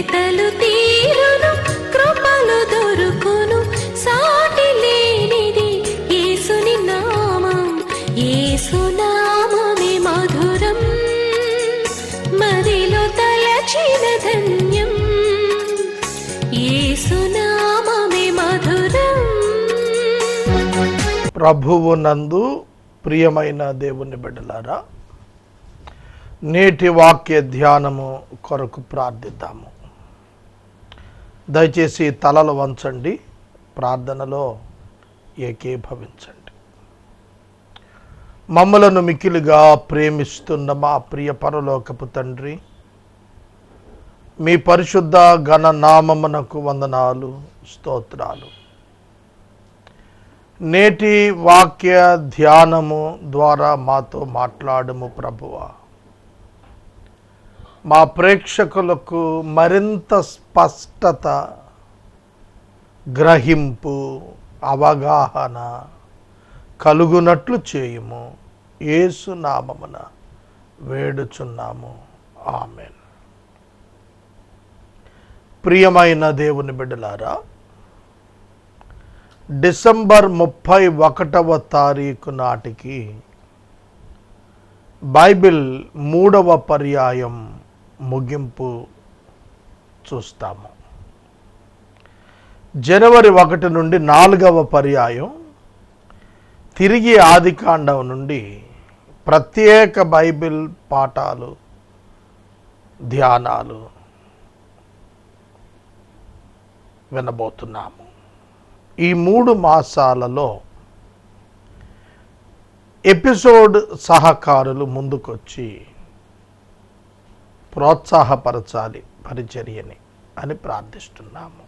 వెతలు తీరును, కృపలు దొరుకును, సాటి లేనిది యేసుని నామం. యేసునామమే మధురం, మదిలో తలచిన ధన్యం. యేసునామమే మధురం. ప్రభువునందు ప్రియమైన దేవుని బిడ్డలారా, నేటి వాక్య ధ్యానము కొరకు ప్రార్థిద్దాము. దయచేసి తలలు వంచండి, ప్రార్థనలో ఏకీభవించండి. మమ్మలను మిక్కిలిగా ప్రేమిస్తున్న మా ప్రియ పరలోకపు తండ్రి, మీ పరిశుద్ధ ఘన నామమునకు వందనాలు, స్తోత్రాలు. నేటి వాక్య ధ్యానము ద్వారా మాతో మాట్లాడము ప్రభువా. మా ప్రేక్షకులకు మరింత స్పష్టత, గ్రహింపు, అవగాహన కలుగునట్లు చేయుము. యేసు నామమున వేడుచున్నాము, ఆమేన్. ప్రియమైన దేవుని బిడ్డలారా, డిసెంబర్ 31వ తారీఖు నాటికి బైబిల్ 3వ పర్యాయం ముగింపు చూస్తాము. జనవరి 1 నుండి 4వ పర్యాయం తిరిగి ఆదికాండం నుండి ప్రత్యేక బైబిల్ పాఠాలు, ధ్యానాలు వినబోతున్నాము. ఈ 3 మాసాలలో ఎపిసోడ్ సహకారులు ముందుకొచ్చి ప్రోత్సాహపరచాలి పరిచర్యని అని ప్రార్థిస్తున్నాము.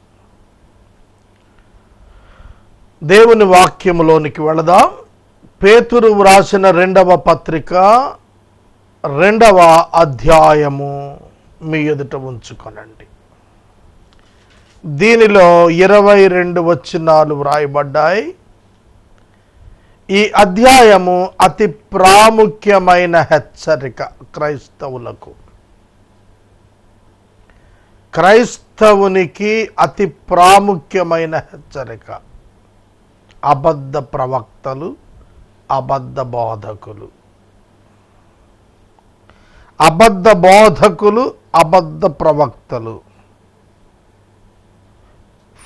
దేవుని వాక్యములోనికి వెళదాం. పేతురు వ్రాసిన 2వ పత్రిక 2వ అధ్యాయము మీ ఎదుట ఉంచుకొనండి. దీనిలో 22 వచనాలు వ్రాయబడ్డాయి. ఈ అధ్యాయము అతి ప్రాముఖ్యమైన హెచ్చరిక క్రైస్తవులకు. క్రైస్తవునికి అతి ప్రాముఖ్యమైన హెచ్చరిక. అబద్ధ ప్రవక్తలు, అబద్ధ బోధకులు, అబద్ధ బోధకులు, అబద్ధ ప్రవక్తలు.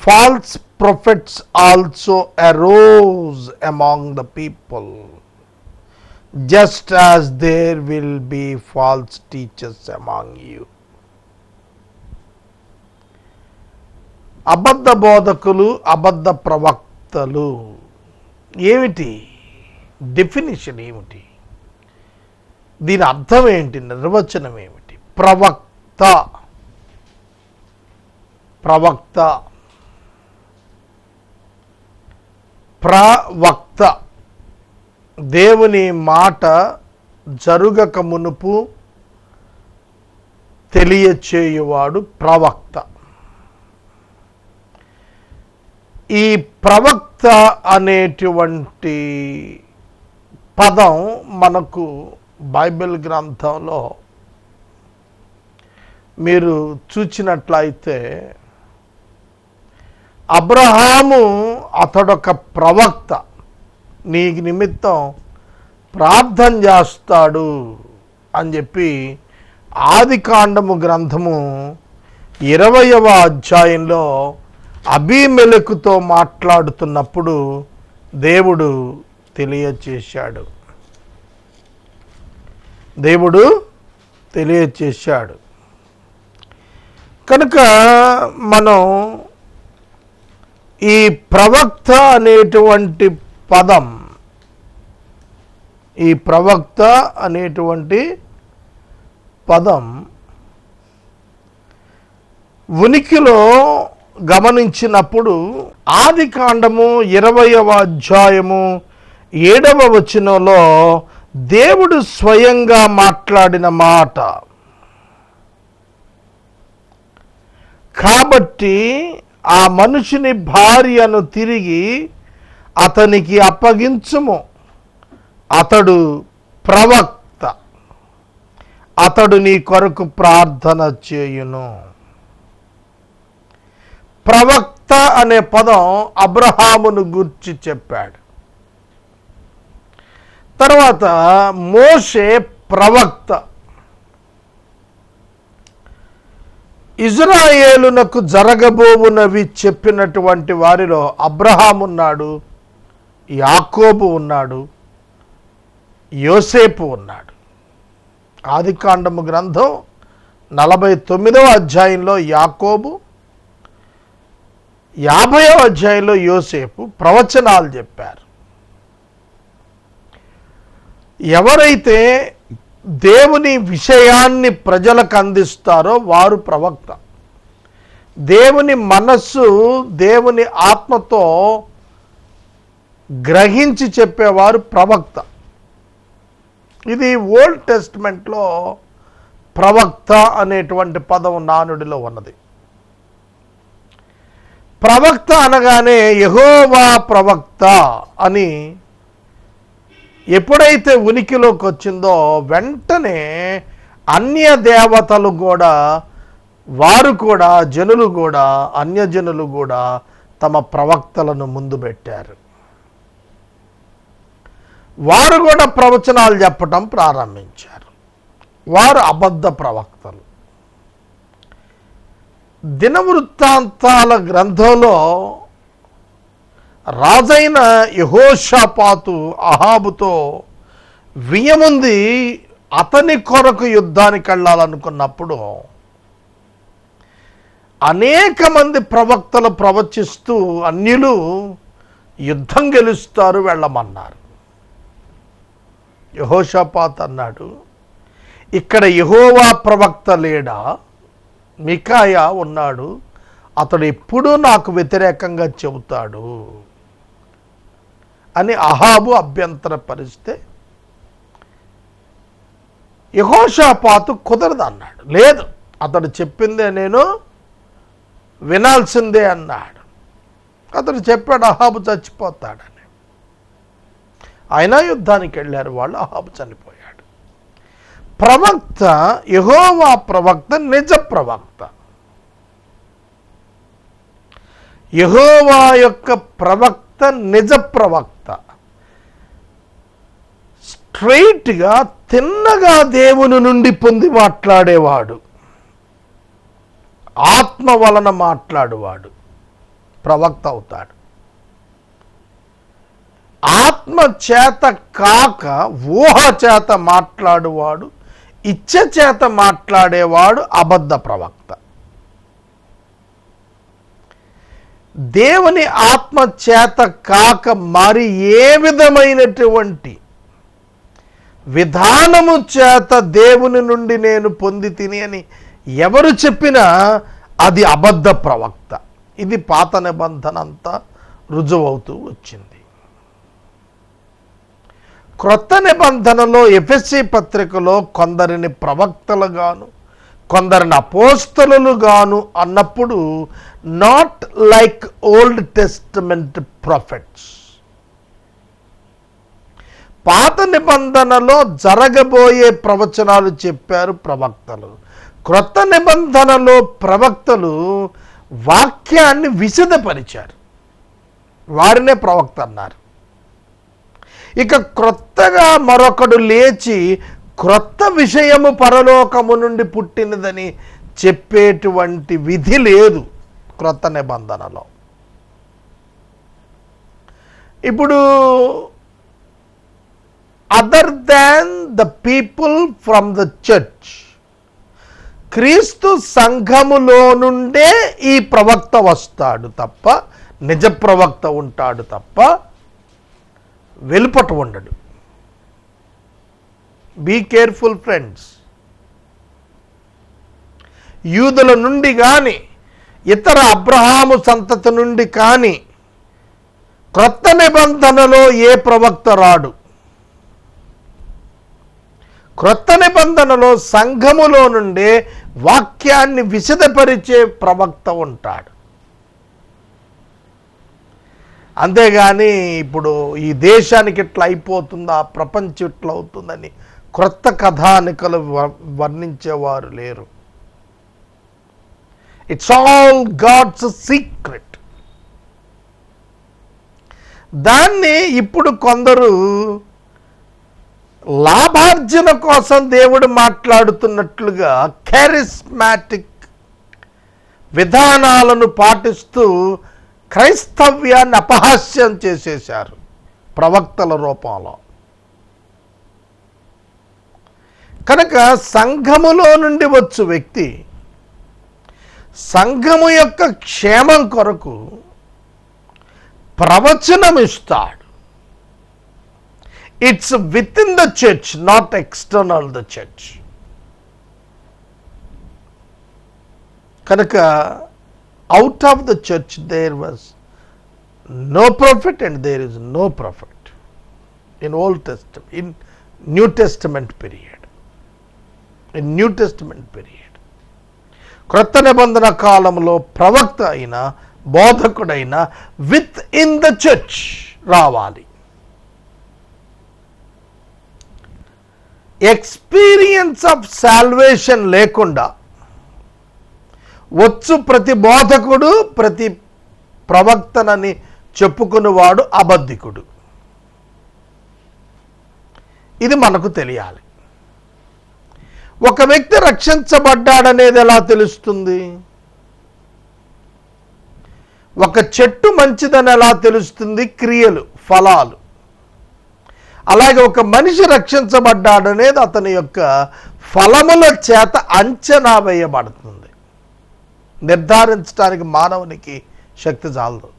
False prophets also arose among the people, just as there will be false teachers among you. అబద్ధ బోధకులు, అబద్ధ ప్రవక్తలు ఏమిటి? డెఫినిషన్ ఏమిటి? దీని అర్థం ఏంటి? నిర్వచనం ఏమిటి? ప్రవక్త, ప్రవక్త, ప్రవక్త దేవుని మాట జరుగక మునుపు తెలియచేయువాడు ప్రవక్త. ఈ ప్రవక్త అనేటువంటి పదం మనకు బైబిల్ గ్రంథంలో మీరు చూచినట్లయితే అబ్రహాము అతడొక ప్రవక్త, నీ నిమిత్తం ప్రార్థన చేస్తాడు అని చెప్పి ఆదికాండము గ్రంథము 20వ అధ్యాయంలో అబీమెలెకుతో మాట్లాడుతున్నప్పుడు దేవుడు తెలియచేశాడు. దేవుడు తెలియచేశాడు. కనుక మనం ఈ ప్రవక్త అనేటువంటి పదం, ఈ ప్రవక్త అనేటువంటి పదం ఉనికిలో గమనించినప్పుడు ఆదికాండము 20వ అధ్యాయము 7వ వచనంలో దేవుడు స్వయంగా మాట్లాడిన మాట. కాబట్టి ఆ మనుషుని భార్యను తిరిగి అతనికి అప్పగించుము, అతడు ప్రవక్త, అతడు నీ కొరకు ప్రార్థన చేయును. ప్రవక్త అనే పదం అబ్రహామును గూర్చి చెప్పాడు. తర్వాత మోషే ప్రవక్త. ఇజ్రాయేలునకు జరగబోవునవి చెప్పినటువంటి వారిలో అబ్రహాము ఉన్నాడు, యాకోబు ఉన్నాడు, యోసేపు ఉన్నాడు. ఆదికాండము గ్రంథం 49వ అధ్యాయంలో యాకోబు, 50వ అధ్యాయంలో యోసేపు ప్రవచనాలు చెప్పారు. ఎవరైతే దేవుని విషయాన్ని ప్రజలకు అందిస్తారో వారు ప్రవక్త. దేవుని మనస్సు దేవుని ఆత్మతో గ్రహించి చెప్పేవారు ప్రవక్త. ఇది ఓల్డ్ టెస్ట్మెంట్లో ప్రవక్త అనేటువంటి పదం నానుడిలో ఉన్నది. ప్రవక్త అనగానే యెహోవా ప్రవక్త అని ఎప్పుడైతే ఉనికిలోకి వచ్చిందో వెంటనే అన్య దేవతలు కూడా, వారు కూడా, జనులు కూడా, అన్యజనులు కూడా తమ ప్రవక్తలను ముందు పెట్టారు. వారు కూడా ప్రవచనాలు చెప్పటం ప్రారంభించారు. వారు అబద్ధ ప్రవక్తలు. దినవృత్తాంతాల గ్రంథంలో రాజైన యెహోషాపాతు అహాబుతో వియ్యముంది అతని కొరకు యుద్ధానికి వెళ్ళాలనుకున్నప్పుడు అనేక మంది ప్రవక్తలు ప్రవచిస్తూ అన్యులు యుద్ధం గెలుస్తారు వెళ్ళమన్నారు. యెహోషాపాతు అన్నాడు, ఇక్కడ యెహోవా ప్రవక్త లేడా? మికాయా ఉన్నాడు, అతడు ఎప్పుడూ నాకు వ్యతిరేకంగా చెబుతాడు అని అహాబు అభ్యంతరపరిస్తే యెహోషాపాతు కుదరదు అన్నాడు. లేదు, అతడు చెప్పిందే నేను వినాల్సిందే అన్నాడు. అతడు చెప్పాడు అహాబు చచ్చిపోతాడని. అయినా యుద్ధానికి వెళ్ళారు వాళ్ళు, అహాబు చనిపోయాడు. ప్రవక్త, యెహోవా ప్రవక్త నిజ ప్రవక్త. యెహోవా యొక్క ప్రవక్త నిజ ప్రవక్త. స్ట్రైట్గా తిన్నగా దేవుని నుండి పొంది మాట్లాడేవాడు, ఆత్మ వలన మాట్లాడువాడు ప్రవక్త అవుతాడు. ఆత్మ చేత కాక ఊహ చేత మాట్లాడువాడు, ఇచ్చ చేత మాట్లాడేవాడు అబద్ధ ప్రవక్త. దేవుని ఆత్మ చేత కాక మరి ఏ విధమైనటువంటి విధానము చేత దేవుని నుండి నేను పొంది తిని అని ఎవరు చెప్పినా అది అబద్ధ ప్రవక్త. ఇది పాత నిబంధన అంతా రుజువవుతూ వచ్చింది. క్రొత్త నిబంధనలో ఎఫెసీ పత్రికలో కొందరిని ప్రవక్తలుగాను కొందరిని అపోస్తలుగాను అన్నప్పుడు not like old testament prophets. పాత నిబంధనలో జరగబోయే ప్రవచనాలు చెప్పారు ప్రవక్తలు. క్రొత్త నిబంధనలో ప్రవక్తలు వాక్యాన్ని విశదపరిచారు, వారినే ప్రవక్త అన్నారు. ఇక క్రొత్తగా మరొకడు లేచి క్రొత్త విషయము పరలోకము నుండి పుట్టినదని చెప్పేటువంటి విధి లేదు క్రొత్త నిబంధనలో. ఇప్పుడు other than the people from the church, క్రీస్తు సంఘములో నుండే ఈ ప్రవక్త వస్తాడు తప్ప, నిజ ప్రవక్త ఉంటాడు తప్ప వెలుపట ఉండడు. Be careful friends. యూదుల నుండి కానీ ఇతర అబ్రహాము సంతతి నుండి కానీ క్రొత్త నిబంధనలో ఏ ప్రవక్త రాడు. క్రొత్త నిబంధనలో సంఘములో నుండే వాక్యాన్ని విశదపరిచే ప్రవక్త ఉంటాడు. అంతేగాని ఇప్పుడు ఈ దేశానికి ఇట్లా అయిపోతుందా, ప్రపంచం ఇట్లా అవుతుందని క్రొత్త కథానికలు వర్ణించేవారు లేరు. It's all God's secret. దాన్ని ఇప్పుడు కొందరు లాభార్జన కోసం దేవుడు మాట్లాడుతున్నట్లుగా కెరిస్మాటిక్ విధానాలను పాటిస్తూ క్రైస్తవ్యాన్ని అపహాస్యం చేసేశారు ప్రవక్తల రూపంలో. కనుక సంఘములో నుండి వచ్చు వ్యక్తి సంఘము యొక్క క్షేమం కొరకు ప్రవచనం ఇస్తాడు. It's within the church, not external the church. కనుక out of the church there was no profit and there is no profit in Old Testament, in New Testament period, in New Testament period. క్రొత్త నిబంధన కాలంలో ప్రవక్త అయిన బోధకుడైన within the church రావాలి. Experience of salvation లేకుండా వచ్చు ప్రతి బోధకుడు ప్రతి ప్రవక్తనని చెప్పుకునేవాడు అబద్ధికుడు. ఇది మనకు తెలియాలి. ఒక వ్యక్తి రక్షించబడ్డాడనేది ఎలా తెలుస్తుంది? ఒక చెట్టు మంచిదని ఎలా తెలుస్తుంది? క్రియలు, ఫలాలు. అలాగే ఒక మనిషి రక్షించబడ్డాడనేది అతని యొక్క ఫలముల చేత అంచనా వేయబడుతుంది. నిర్ధారించడానికి మానవునికి శక్తి చాలదు.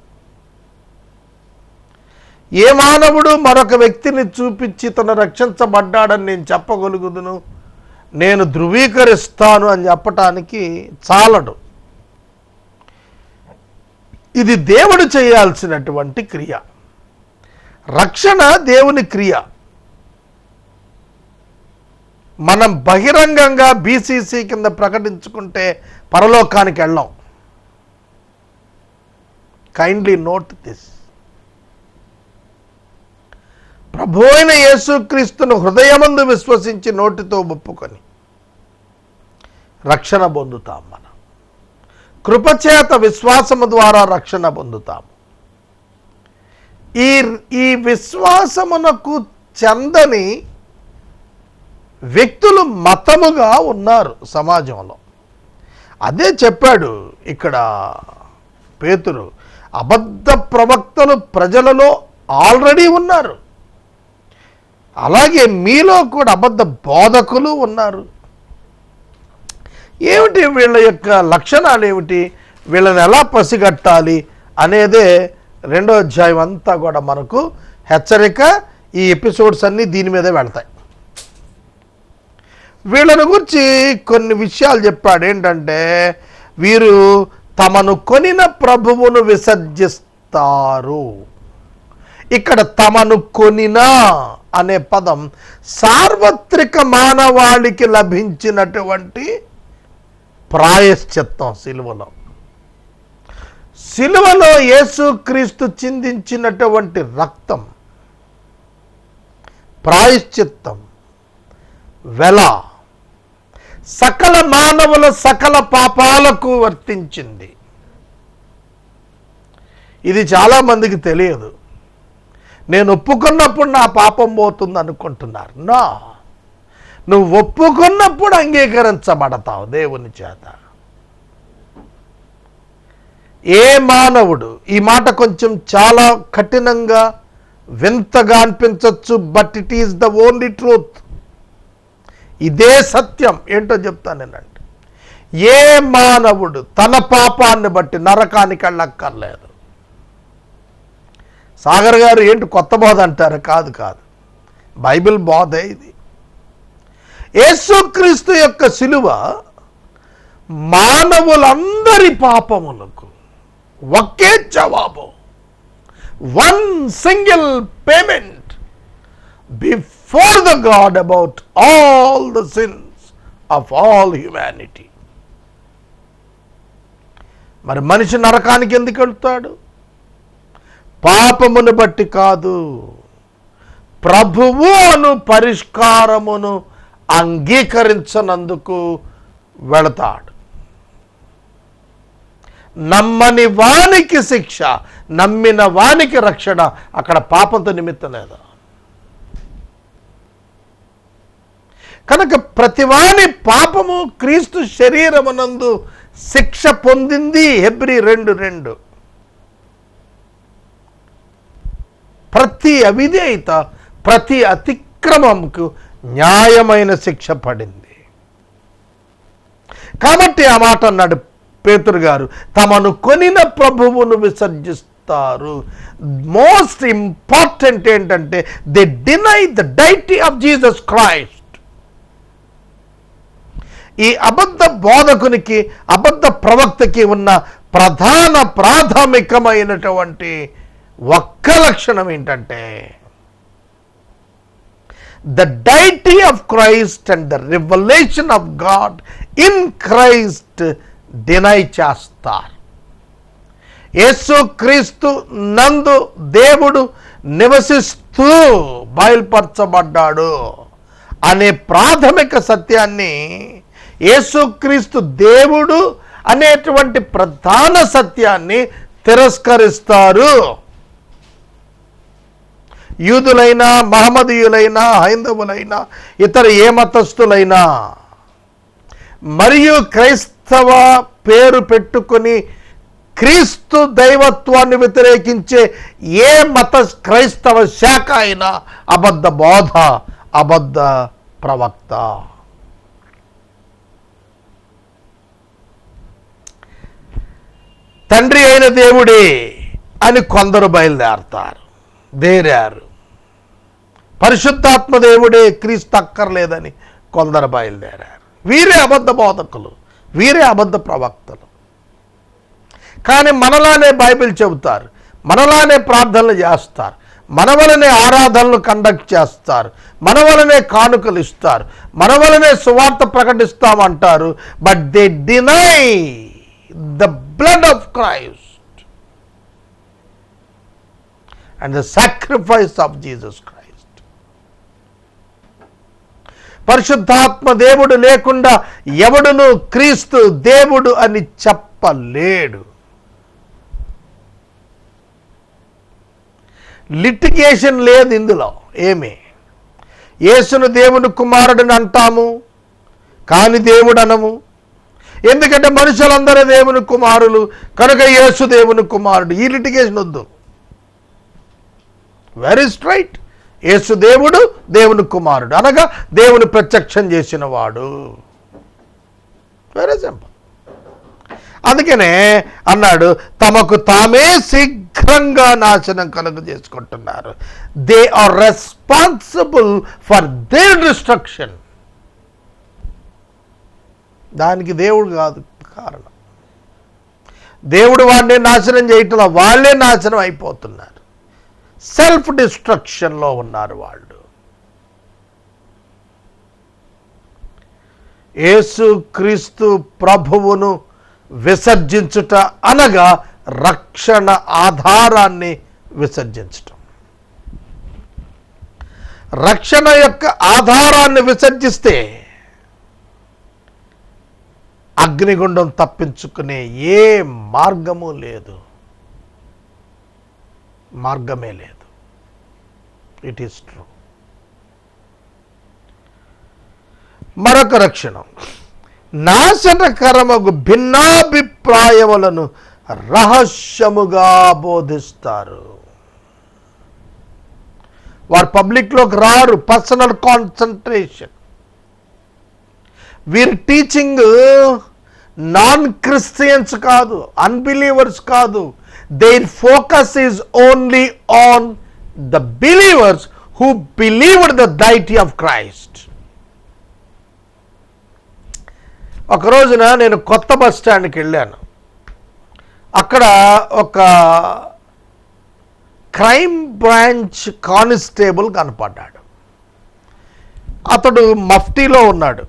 ఏ మానవుడు మరొక వ్యక్తిని చూపించి తను రక్షించబడ్డాడని నేను చెప్పగలుగుదును, నేను ధృవీకరిస్తాను అని చెప్పటానికి చాలడు. ఇది దేవుడు చేయాల్సినటువంటి క్రియ. రక్షణ దేవుని క్రియ. మనం బహిరంగంగా బీసీసీ కింద ప్రకటించుకుంటే పరలోకానికి వెళ్ళాం. Kindly note this. ప్రభు అయిన యేసుక్రీస్తును హృదయమందు విశ్వసించి నోటితో ఒప్పుకొని రక్షణ పొందుతాం. మనం కృపచేత విశ్వాసము ద్వారా రక్షణ పొందుతాము. ఈ విశ్వాసమునకు చెందని వ్యక్తులు మతముగా ఉన్నారు సమాజంలో. అదే చెప్పాడు ఇక్కడ పేతురు. అబద్ధ ప్రవక్తలు ప్రజలలో ఆల్రెడీ ఉన్నారు. అలాగే మీలో కూడా అబద్ధ బోధకులు ఉన్నారు. ఏమిటి వీళ్ళ యొక్క లక్షణాలు ఏమిటి, వీళ్ళని ఎలా పసిగట్టాలి అనేదే 2వ అధ్యాయం అంతా కూడా మనకు హెచ్చరిక. ఈ ఎపిసోడ్స్ అన్నీ దీని మీదే వెళ్తాయి. వీళ్ళని గురించి కొన్ని విషయాలు చెప్పాడు. ఏంటంటే వీరు తమను కొనిన ప్రభువును విసర్జిస్తారు. ఇక్కడ తమను కొనిన అనే పదం సార్వత్రిక మానవాళికి లభించినటువంటి ప్రాయశ్చిత్తం. సిలువలో యేసుక్రీస్తు చిందించినటువంటి రక్తం ప్రాయశ్చిత్తం, వెల సకల మానవుల సకల పాపాలకు వర్తించింది. ఇది చాలామందికి తెలియదు. నేను ఒప్పుకున్నప్పుడు నా పాపం పోతుంది అనుకుంటున్నారు. నా నువ్వు ఒప్పుకున్నప్పుడు అంగీకరించబడతావు దేవుని చేత. ఏ మానవుడు, ఈ మాట కొంచెం చాలా కఠినంగా వింతగా అనిపించవచ్చు, but it is the only truth. ఇదే సత్యం. ఏంటో చెప్తాను నేనంటే, ఏ మానవుడు తన పాపాన్ని బట్టి నరకానికి వెళ్ళక్కర్లేదు. సాగర్ గారు ఏంటి కొత్త బోధ అంటారు? కాదు కాదు, బైబిల్ బోధే ఇది. యేసుక్రీస్తు యొక్క సిలువ మానవులందరి పాపములకు ఒకే జవాబు, one single payment before the God about all the sins of all humanity. మరి మనిషి నరకానికి ఎందుకు వెళ్తాడు? పాపమును బట్టి కాదు, ప్రభువు అను పరిష్కారమును అంగీకరించనందుకు వెళతాడు. నమ్మని వానికి శిక్ష, నమ్మిన వానికి రక్షణ. అక్కడ పాపంతో నిమిత్తం లేదు. కనుక ప్రతివాని పాపము క్రీస్తు శరీరమునందు శిక్ష పొందింది. హెబ్రీ 2:2. ప్రతి అవిధేయత, ప్రతి అతిక్రమంకు న్యాయమైన శిక్ష పడింది. కాబట్టి ఆ మాట అన్నాడు పేతురు గారు, తమను కొనిన ప్రభువును విసర్జిస్తారు. మోస్ట్ ఇంపార్టెంట్ ఏంటంటే they deny the deity of Jesus Christ. ఈ అబద్ధ బోధకునికి, అబద్ధ ప్రవక్తకి ఉన్న ప్రాథమికమైనటువంటి ఒక్క లక్షణం ఏంటంటే the deity of Christ and the revelation of God in Christ deny చేస్తారు. యేసు క్రీస్తు నందు దేవుడు నివసిస్తూ బయలుపరచబడ్డాడు అనే ప్రాథమిక సత్యాన్ని, యేసుక్రీస్తు దేవుడు అనేటువంటి ప్రధాన సత్యాన్ని తిరస్కరిస్తారు. యూదులైనా, మహమ్మదీయులైనా, హైందవులైనా, ఇతర ఏ మతస్థులైనా, మరియు క్రైస్తవ పేరు పెట్టుకొని క్రీస్తు దైవత్వాన్ని వ్యతిరేకించే ఏ మత క్రైస్తవ శాఖ అయినా అబద్ధ బోధ, అబద్ధ ప్రవక్త. తండ్రి అయిన దేవుడే అని కొందరు దేరారు. పరిశుద్ధాత్మ దేవుడే, క్రీస్తు అక్కర్లేదని కొందరు బయలుదేరారు. వీరే అబద్ధ బోధకులు, వీరే అబద్ధ ప్రవక్తలు. కానీ మనలానే బైబిల్ చెబుతారు, మనలానే ప్రార్థనలు చేస్తారు, మన వలనే ఆరాధనలు కండక్ట్ చేస్తారు, మన వలనే కానుకలు ఇస్తారు, మన వలనే సువార్త ప్రకటిస్తామంటారు. But they deny the blood of Christ and the sacrifice of Jesus Christ. పరిశుద్ధాత్మ దేవుడు లేకుండా ఎవడును క్రీస్తు దేవుడు అని చెప్పలేడు. లిటిగేషన్ లేదు ఇందులో. ఏమి యేసును దేవుని కుమారుడిని అంటాము కానీ దేవుడు అనము. ఎందుకంటే మనుషులందరూ దేవుని కుమారులు కనుక యేసు దేవుని కుమారుడు. ఈ లిటిగేషన్ వద్దు. Very straight. యేసు దేవుడు, దేవుని కుమారుడు అనగా దేవుని ప్రత్యక్షం చేసిన వాడు. Very simple. అందుకనే అన్నాడు, తమకు తామే శీఘ్రంగా నాశనం కలుగజేసుకుంటున్నారు. They are responsible for their destruction. దానికి దేవుడు కాదు కారణం. దేవుడు వాడిని నాశనం చేయటంలో వాళ్ళే నాశనం అయిపోతున్నారు. సెల్ఫ్ డిస్ట్రక్షన్లో ఉన్నారు వాళ్ళు. యేసు క్రీస్తు ప్రభువును విసర్జించుట అనగా రక్షణ ఆధారాన్ని విసర్జించటం. రక్షణ యొక్క ఆధారాన్ని విసర్జిస్తే అగ్నిగుండం తప్పించుకునే ఏ మార్గము లేదు, మార్గమే లేదు. It is true. మరొక లక్షణం, నాశనకరమగు భిన్నాభిప్రాయములను రహస్యముగా బోధిస్తారు. వారు పబ్లిక్లోకి రారు. Personal concentration. వీరి టీచింగ్ నాన్ క్రిస్టియన్స్ కాదు, అన్బిలీవర్స్ కాదు. Their focus is only on the believers who believed the deity of Christ. ఒక రోజున నేను కొత్త బస్ స్టాండ్కి వెళ్ళాను. అక్కడ ఒక క్రైమ్ బ్రాంచ్ కానిస్టేబుల్ కనపడ్డాడు. అతడు మఫ్టీలో ఉన్నాడు,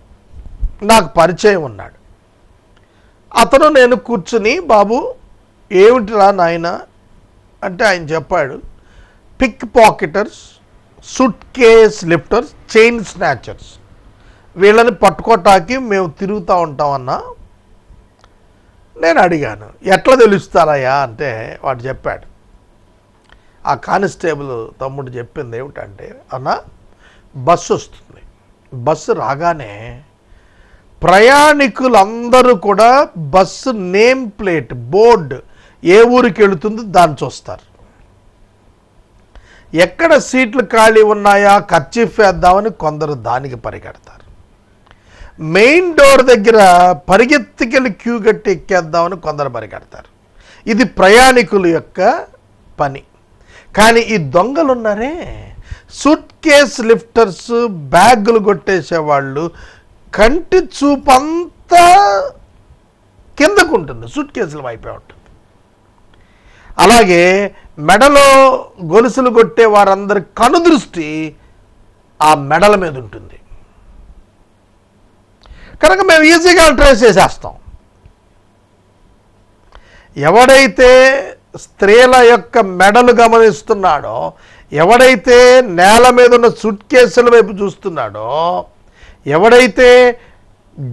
నాకు పరిచయం ఉన్నాడు. అతను నేను కూర్చుని, బాబు ఏమిటిరా నాయన అంటే ఆయన చెప్పాడు, pick pocketers, suitcase lifters, chain snatchers, వీళ్ళని పట్టుకోటానికి మేము తిరుగుతూ ఉంటామన్నా. నేను అడిగాను, ఎట్లా తెలుస్తారయ్యా అంటే వాడు చెప్పాడు. ఆ కానిస్టేబుల్ తమ్ముడు చెప్పింది ఏమిటంటే, అన్న బస్సు వస్తుంది, బస్సు రాగానే ప్రయాణికులందరూ కూడా బస్సు నేమ్ ప్లేట్ బోర్డు ఏ ఊరికి వెళుతుందో దాన్ని చూస్తారు. ఎక్కడ సీట్లు ఖాళీ ఉన్నాయా కర్చీఫ్ వేద్దామని కొందరు దానికి పరిగెడతారు. మెయిన్ డోర్ దగ్గర పరిగెత్తికెళ్ళి క్యూ కట్టి ఎక్కేద్దామని కొందరు పరిగెడతారు. ఇది ప్రయాణికుల యొక్క పని. కానీ ఈ దొంగలు ఉన్నారే, సూట్ కేస్ లిఫ్టర్స్, బ్యాగులు కొట్టేసేవాళ్ళు, కంటి చూపంతా కిందకు ఉంటుంది, సూట్ కేసులు అయిపోయి ఉంటుంది. అలాగే మెడలో గొలుసులు కొట్టే వారందరి కనుదృష్టి ఆ మెడల మీద ఉంటుంది. కనుక మేము ఈజీగా ట్రేస్ చేసేస్తాం. ఎవడైతే స్త్రీల యొక్క మెడలు గమనిస్తున్నాడో, ఎవడైతే నేల మీద ఉన్న సూట్ కేసుల వైపు చూస్తున్నాడో, ఎవడైతే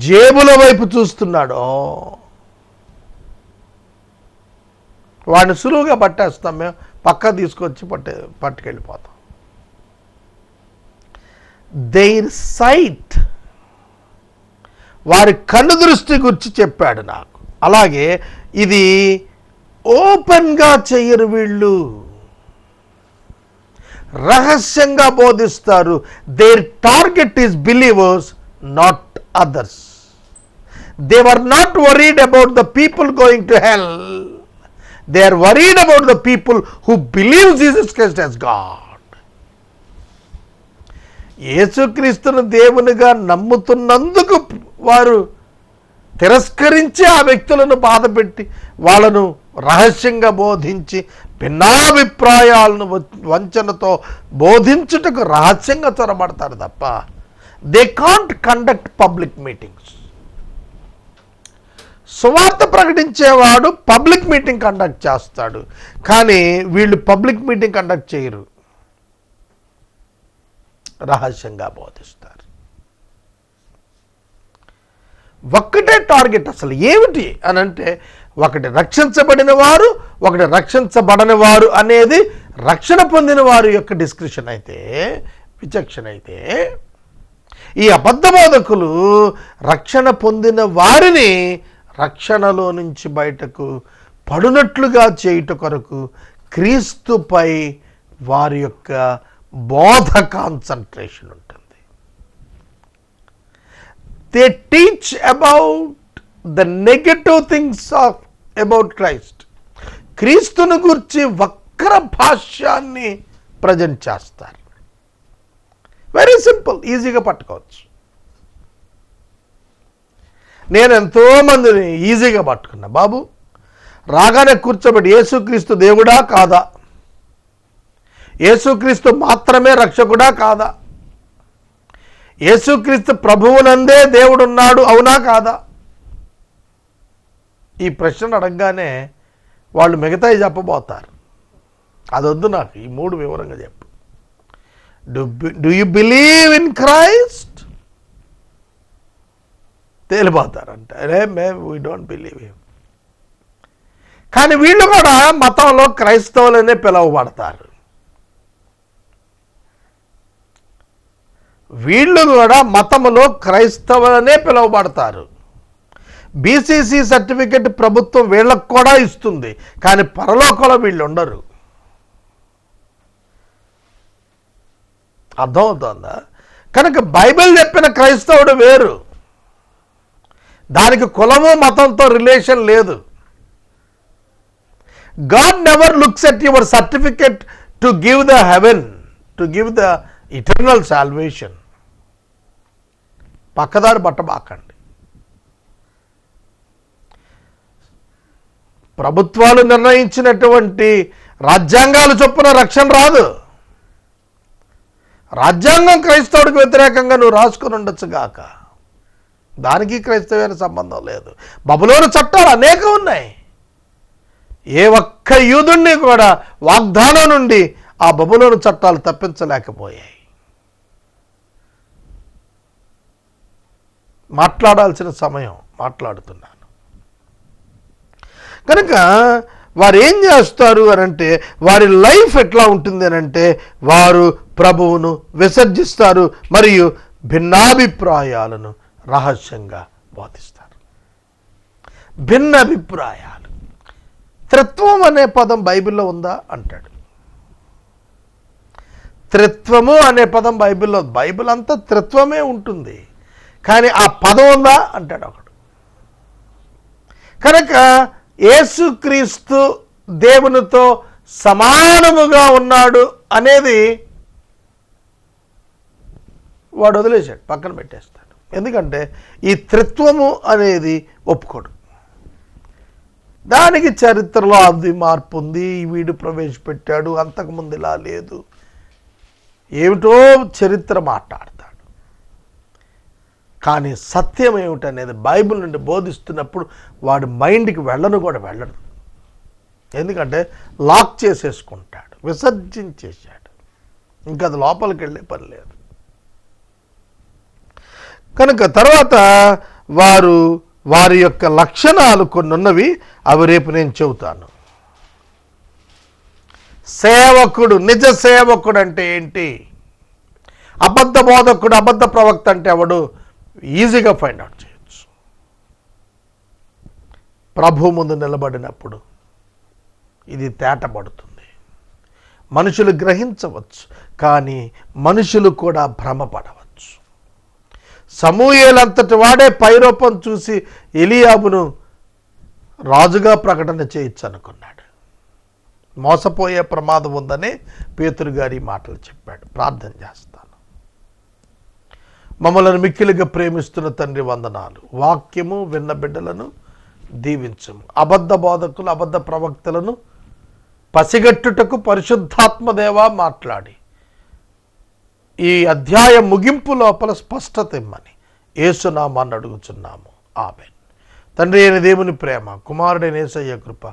జేబుల వైపు చూస్తున్నాడో వాడిని సులువుగా పట్టేస్తాం. మేము పక్క తీసుకొచ్చి పట్టుకెళ్ళిపోతాం. దేర్ సైట్, వారి కన్ను దృష్టి గురించి చెప్పాడు నాకు. అలాగే ఇది ఓపెన్గా చెయ్యరు, వీళ్ళు రహస్యంగా బోధిస్తారు. There target is believers, not others. They were not worried about the people going to hell. They are worried about the people who believe Jesus Christ as God. యేసుక్రీస్తును దేవునిగా నమ్ముతున్నందుకు వారు తిరస్కరించి ఆ వ్యక్తులను బాధపెట్టి వాళ్ళను రహస్యంగా బోధించి భిన్నాభిప్రాయాలను వంచనతో బోధించుటకు రహస్యంగా చొరబడతారు తప్ప they can't conduct public meetings. సువార్త ప్రకటించేవాడు పబ్లిక్ మీటింగ్ కండక్ట్ చేస్తాడు, కానీ వీళ్ళు పబ్లిక్ మీటింగ్ కండక్ట్ చేయరు, రహస్యంగా బోధిస్తారు. ఒక్కటే టార్గెట్. అసలు ఏమిటి అని అంటే, ఒకటి రక్షించబడిన వారు, ఒకటి రక్షించబడని వారు అనేది రక్షణ పొందిన వారి యొక్క డిస్క్రిప్షన్ అయితే, విచక్షణ అయితే, ఈ అబద్ధ బోధకులు రక్షణ పొందిన వారిని రక్షణలో నుంచి బయటకు పడునట్లుగా చేయుట కొరకు క్రీస్తుపై వారి యొక్క బోధ కాన్సన్ట్రేషన్ ఉంటుంది. They teach about the negative things about Christ. క్రీస్తును గురించి వక్ర భాష్యాన్ని ప్రజెంట్ చేస్తారు. వెరీ సింపుల్, ఈజీగా పట్టుకోవచ్చు. నేను ఎంతోమందిని ఈజీగా పట్టుకున్నా. బాబు రాగానే కూర్చోబెట్టి, యేసుక్రీస్తు దేవుడా కాదా, యేసుక్రీస్తు మాత్రమే రక్షకుడా కాదా, యేసుక్రీస్తు ప్రభువునందే దేవుడున్నాడు అవునా కాదా, ఈ ప్రశ్నలు అడగగానే వాళ్ళు మిగతాయి చెప్పబోతారు. అదొద్దు నాకు, ఈ మూడు వివరంగా చెప్పు. Do you believe in Christ? తేలిపోతారంట, అరే వీ డోంట్ బిలీవ్ హిమ్. కానీ వీళ్ళు కూడా మతంలో క్రైస్తవులనే పిలువబడతారు. వీళ్ళు కూడా మతంలో క్రైస్తవులనే పిలువబడతారు. బీసీసీ సర్టిఫికెట్ ప్రభుత్వం వీళ్ళకు కూడా ఇస్తుంది, కానీ పరలోకంలో వీళ్ళు ఉండరు. అర్థమవుతుందా? కనుక బైబిల్ చెప్పిన క్రైస్తవుడు వేరు, దానికి కులము మతంతో రిలేషన్ లేదు. God never looks at your certificate to give the heaven, to give the eternal salvation. పక్కదారి పట్టబాకండి. ప్రభుత్వాలు నిర్ణయించినటువంటి రాజ్యాంగాలు చొప్పున రక్షణ రాదు. రాజ్యాంగం క్రైస్తవుడికి వ్యతిరేకంగా నువ్వు రాసుకుని ఉండొచ్చు గాక, దానికి క్రైస్తవ్యానికి సంబంధం లేదు. బబులోను చట్టాలు అనేకం ఉన్నాయి. ఏ ఒక్క యూదుణ్ణి కూడా వాగ్దానం నుండి ఆ బబులోను చట్టాలు తప్పించలేకపోయాయి. మాట్లాడాల్సిన సమయం మాట్లాడుతున్నాను. కనుక వారు ఏం చేస్తారు అని అంటే, వారి లైఫ్ ఎట్లా ఉంటుంది అని అంటే, వారు ప్రభువును విసర్జిస్తారు మరియు భిన్నాభిప్రాయాలను రహస్యంగా బోధిస్తారు. భిన్న అభిప్రాయాలు. త్రిత్వం అనే పదం బైబిల్లో ఉందా అంటాడు. త్రిత్వము అనే పదం బైబిల్లో, బైబిల్ అంతా త్రిత్వమే ఉంటుంది, కానీ ఆ పదం ఉందా అంటాడు ఒకడు. కనుక యేసుక్రీస్తు దేవునితో సమానముగా ఉన్నాడు అనేది వాడు వదిలేశాడు, పక్కన పెట్టేస్తాడు. ఎందుకంటే ఈ త్రిత్వము అనేది ఒప్పుకోడు. దానికి చరిత్రలో అది మార్పు ఉంది, వీడు ప్రవేశపెట్టాడు, అంతకుముందు ఇలా లేదు, ఏమిటో చరిత్ర మాట్లాడతాడు. కానీ సత్యం ఏమిటనేది బైబిల్ నుండి బోధిస్తున్నప్పుడు వాడి మైండ్కి వెళ్ళను కూడా వెళ్ళడు. ఎందుకంటే లాక్ చేసేసుకుంటాడు, విసర్జించేశాడు, ఇంకా అది లోపలికి వెళ్ళే పని లేదు. కనుక తర్వాత వారి యొక్క లక్షణాలు కొన్ని ఉన్నవి, అవి రేపు నేను చెబుతాను. సేవకుడు, నిజ సేవకుడు అంటే ఏంటి, అబద్ధ బోధకుడు, అబద్ధ ప్రవక్త అంటే ఎవడు, ఈజీగా ఫైండ్ అవుట్ చేయొచ్చు. ప్రభు ముందు నిలబడినప్పుడు ఇది తేటపడుతుంది. మనుషులు గ్రహించవచ్చు, కానీ మనుషులు కూడా భ్రమపడవచ్చు. సమూయేలంతటి వాడే పైరూపం చూసి ఎలియాబును రాజుగా ప్రకటన చేయొచ్చు అనుకున్నాడు. మోసపోయే ప్రమాదం ఉందని పేతురు గారి మాటలు చెప్పాడు. ప్రార్థన చేస్తాను. మమ్మలను మిక్కిలిగా ప్రేమిస్తున్న తండ్రి వందనాలు. వాక్యము విన్న బిడ్డలను దీవించము. అబద్ధ బోధకులు, అబద్ధ ప్రవక్తలను పసిగట్టుటకు పరిశుద్ధాత్మదేవా మాట్లాడి ఈ అధ్యాయ ముగింపు లోపల స్పష్టత ఇమ్మని యేసునామాన్ని అడుగుచున్నాము. ఆమేన్. తండ్రి అయిన దేవుని ప్రేమ, కుమారుడైన యేసయ్య కృప,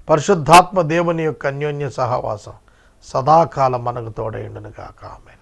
పరిశుద్ధాత్మ దేవుని యొక్క అన్యోన్య సహవాసం సదాకాలం మనకు తోడైండును గాక. ఆమేన్.